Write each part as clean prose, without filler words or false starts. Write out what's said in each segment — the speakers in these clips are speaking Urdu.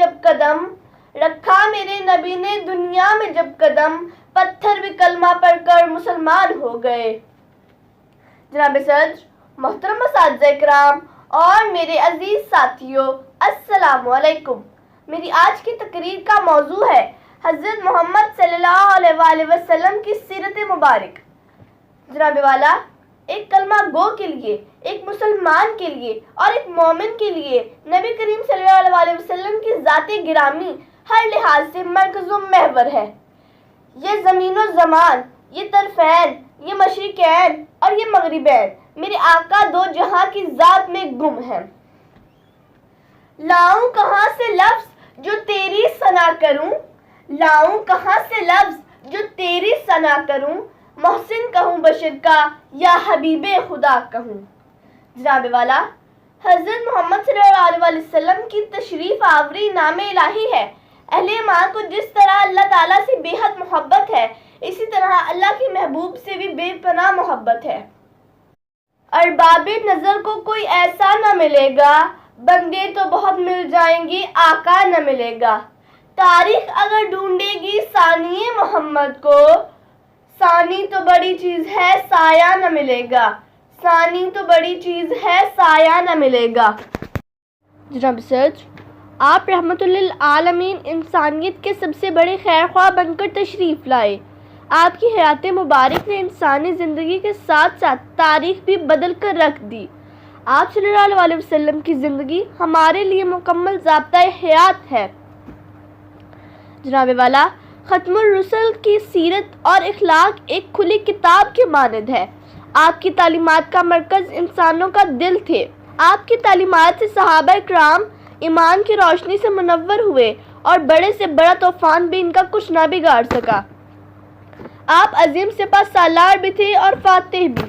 جب قدم رکھا میرے نبی نے دنیا میں جب قدم، پتھر بھی کلمہ پڑھ کر مسلمان ہو گئے۔ جناب صدر، محترم اساتذہ کرام اور میرے عزیز ساتھیوں، السلام علیکم۔ میری آج کی تقریر کا موضوع ہے حضرت محمد صلی اللہ علیہ وآلہ وسلم کی سیرت مبارک۔ جناب والا، ایک کلمہ گو کے لیے، ایک مسلمان کے لیے اور ایک مومن کے لیے نبی کریم صلی اللہ علیہ وآلہ وسلم کی ذات گرامی ہر لحاظ سے مرکز و محور ہے۔ یہ زمین و زمان، یہ طرفین، یہ مشرقین اور یہ مغربین میرے آقا دو جہاں کی ذات میں گم ہیں۔ لاؤں کہاں سے لفظ جو تیری ثنا کروں، لاؤں کہاں سے لفظ جو تیری ثنا کروں، محسن کہوں بشر کا یا حبیب خدا کہوں۔ جناب والا، حضرت محمد صلی اللہ علیہ وسلم کی تشریف آوری نام الہی ہے۔ اہل ایمان کو جس طرح اللہ تعالیٰ سے بے حد محبت ہے، اسی طرح اللہ کے محبوب سے بھی بے پناہ محبت ہے۔ ارباب نظر کو کوئی ایسا نہ ملے گا، بندے تو بہت مل جائیں گے، آقا نہ ملے گا۔ تاریخ اگر ڈھونڈے گی ثانی محمد کو، ثانی تو بڑی چیز ہے سایہ نہ ملے گا، ثانی تو بڑی چیز ہے سایہ نہ ملے گا۔ جناب صدر، آپ رحمت للعالمین انسانیت کے سب سے بڑے خیر خواہ بن کر تشریف لائے۔ آپ کی حیات مبارک نے انسانی زندگی کے ساتھ ساتھ تاریخ بھی بدل کر رکھ دی۔ آپ صلی اللہ علیہ وسلم کی زندگی ہمارے لیے مکمل ضابطۂ حیات ہے۔ جناب والا، ختم الرسل کی سیرت اور اخلاق ایک کھلی کتاب کے مانند ہے۔ آپ کی تعلیمات کا مرکز انسانوں کا دل تھے۔ آپ کی تعلیمات سے صحابہ کرام ایمان کی روشنی سے منور ہوئے اور بڑے سے بڑا طوفان بھی ان کا کچھ نہ بگاڑ سکا۔ آپ عظیم سپہ سالار بھی تھے اور فاتح بھی،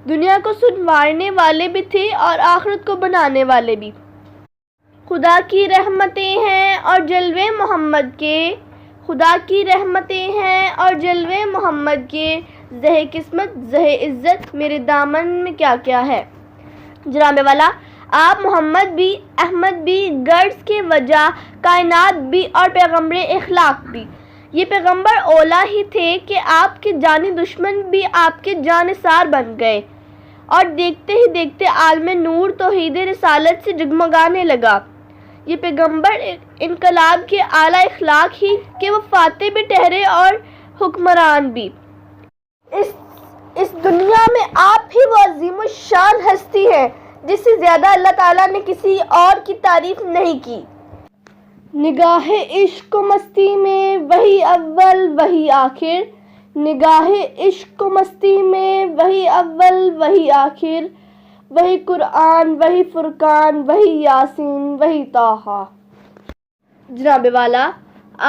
دنیا کو سنوارنے والے بھی تھے اور آخرت کو بنانے والے بھی۔ خدا کی رحمتیں ہیں اور جلوے محمد کے، خدا کی رحمتیں ہیں اور جلوے محمد کے، زہ قسمت زہ عزت میرے دامن میں کیا کیا ہے۔ جناب والا، آپ محمد بھی، احمد بھی، غرض کے وجہ کائنات بھی اور پیغمبر اخلاق بھی۔ یہ پیغمبر اولا ہی تھے کہ آپ کے جانی دشمن بھی آپ کے جانثار بن گئے اور دیکھتے ہی دیکھتے عالم نور توحید رسالت سے جگمگانے لگا۔ یہ پیغمبر انقلاب کے اعلیٰ اخلاق ہی کہ وہ فاتح بھی ٹھہرے اور حکمران بھی۔ اس دنیا میں آپ ہی وہ عظیم الشان ہستی ہیں جس سے زیادہ اللہ تعالیٰ نے کسی اور کی تعریف نہیں کی۔ نگاہ عشق و مستی میں وہی اول وہی آخر، نگاہ عشق و مستی میں وہی اول وہی آخر، وہی قرآن وہی فرقان وہی یاسین وہی طٰہٰ۔ جناب والا،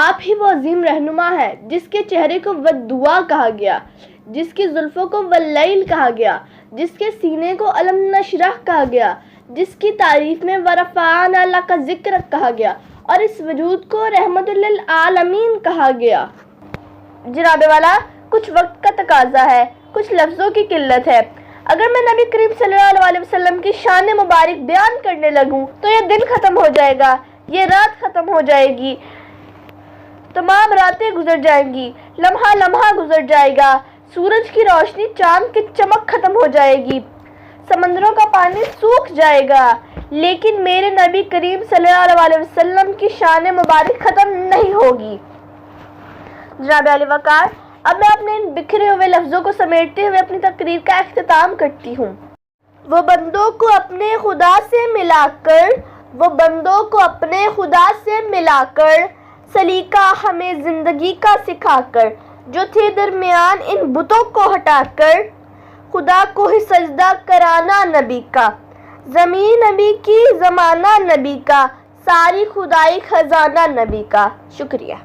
آپ ہی وہ عظیم رہنما ہے جس کے چہرے کو والدعا کہا گیا، جس کی زلفوں کو واللیل کہا گیا، جس کے سینے کو الم نشرح کہا گیا، جس کی تعریف میں ورفعنا لک ذکرک کہا گیا اور اس وجود کو رحمت للعالمین کہا گیا۔ جناب والا، کچھ وقت کا تقاضا ہے، کچھ لفظوں کی قلت ہے۔ اگر میں نبی کریم صلی اللہ علیہ وسلم کی شان مبارک بیان کرنے لگوں تو یہ دن ختم ہو جائے گا، یہ رات ختم ہو جائے گی، تمام راتیں گزر جائیں گی، لمحہ لمحہ گزر جائے گا، سورج کی روشنی، چاند کی چمک ختم ہو جائے گی، سمندروں کا پانی سوکھ جائے گا، لیکن میرے نبی کریم صلی اللہ علیہ وسلم کی شان مبارک ختم نہیں ہوگی۔ جناب علی وقار، اب میں اپنے ان بکھرے ہوئے لفظوں کو سمیٹتے ہوئے اپنی تقریر کا اختتام کرتی ہوں۔ وہ بندوں کو اپنے خدا سے ملا کر، وہ بندوں کو اپنے خدا سے ملا کر، سلیقہ ہمیں زندگی کا سکھا کر، جو تھے درمیان ان بتوں کو ہٹا کر، خدا کو ہی سجدہ کرانا نبی کا، زمین نبی کی، زمانہ نبی کا، ساری خدائی خزانہ نبی کا۔ شکریہ۔